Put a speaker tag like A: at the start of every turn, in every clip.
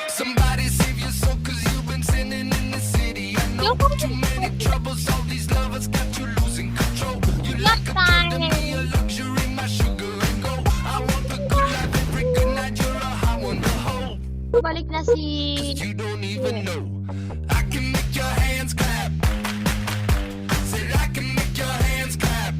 A: Somebody save your soul, cause you've been sinning in the city. I know too many troubles, all these lovers got you losing control. You like a drug to me, a luxury, my sugar and gold. I want the good life every good night, you're a hot one to hold.
B: Balik na si...
A: You don't even know. I can make your hands clap. Said I can make your hands clap.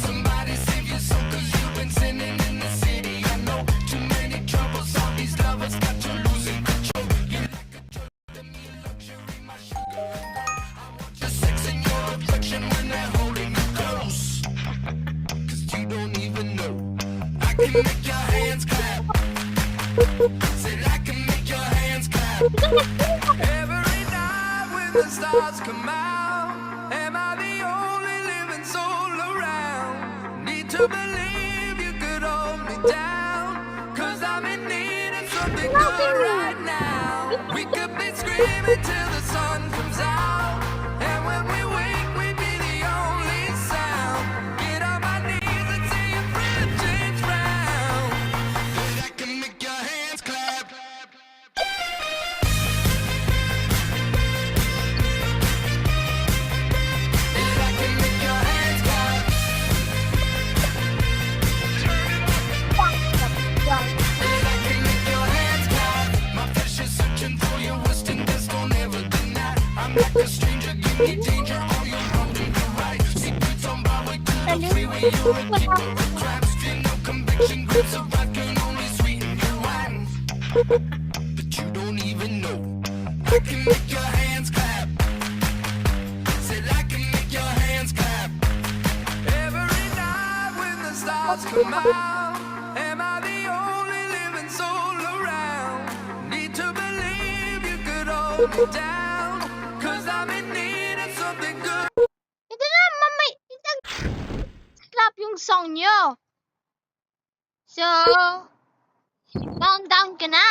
A: Somebody save your soul, cause you've been sinning in the city. I know too many troubles, all these lovers got you losing control. You like a drug to me, a luxury, my sugar and gold. I want your sex and your affection when they're holding you close. Cause you don't even know. I can make your hands clap. Said I can make your hands clap. Every night when the stars come out, am I the only living soul around? Need to believe you could hold me down, cause I'm in need of something good right now. We could be screaming till the sun comes out, and when we wake we'd be the only sound. Get on my knees and say your friend change round. Said I can make your hands clap. Said I can make your hands clap. Said I can make your hands clap. My flesh is searching for your Western best, don't ever deny. I'm like a stranger, give me danger, all you're wrong and you're right. Secrets on Broadway to the freeway, you're a keeper of crabs. Feel no conviction, grips of vodka can only sweeten your wine. But you don't even know. I can make your hands clap. Said I can make your hands clap. Every night when the stars come out, am I the only living soul around? Need to believe you could hold me down, cause I'm in need of something good.
B: Ito na, mamay... Slap yung song nyo. So, down ka na.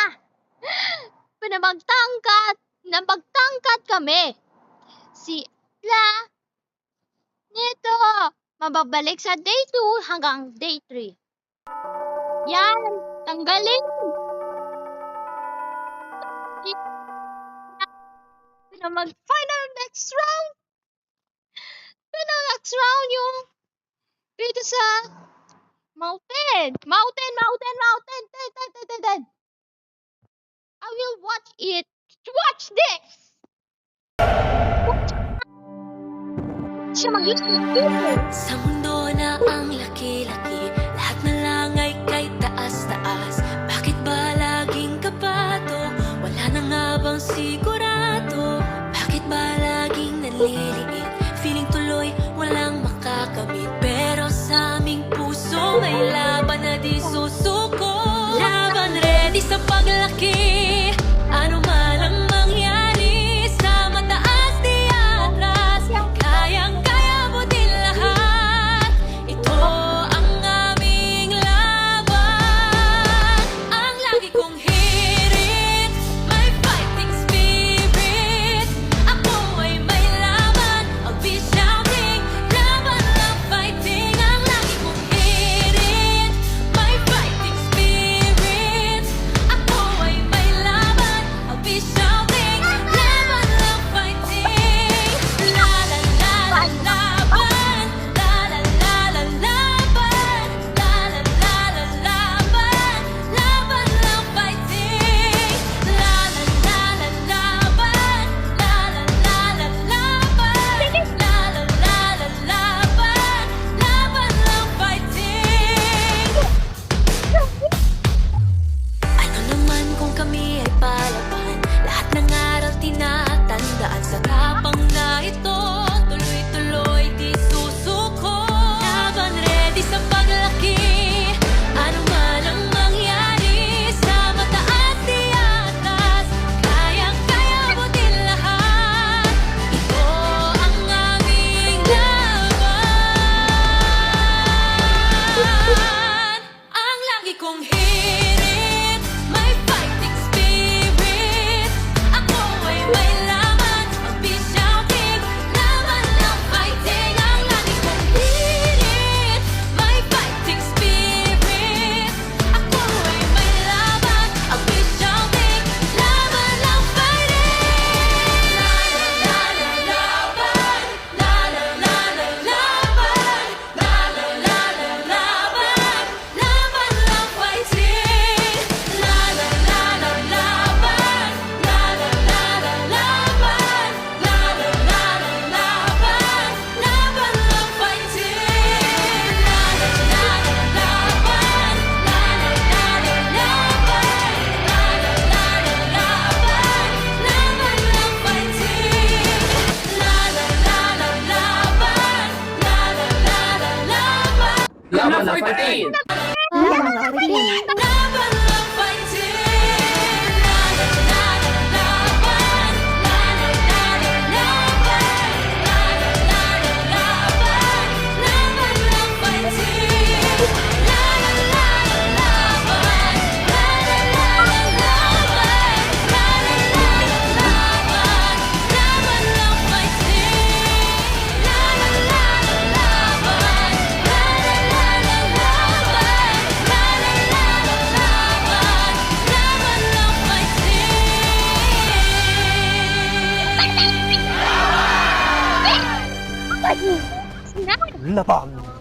B: Napagtangkat kami. Si La nito, mababalik sa day 2 hanggang day 3. Yan, tanggalin. Final next round. Final next round yung dito sa mountain. I will watch it. Watch this! Siya mag-YouTube video.
C: Sa mundo na ang laki-laki, lahat na lang ay kay taas-taas. Bakit ba laging kabato? Wala na nga bang sigurado? Bakit ba laging nanliliit? Feeling tuloy walang makakamit. Pero sa aming puso may laban na di susuko. Laban ready sa paglaki. Ano man ang mangyari sa mataas di atras, kayang-kaya mo din lahat. Ito ang
D: fighting!
B: Laban lang, fighting.
C: Laban lang, fighting! Laban, laban, laban! Laban, laban, laban! Laban, laban, laban! Laban lang, fighting! Laban, laban, laban! Laban, laban, laban! Laban, laban, laban! Laban lang, fighting! Laban, laban, laban! Laban, laban, laban! Laban, laban, laban! Laban lang, fighting!
B: Now,
D: Laban!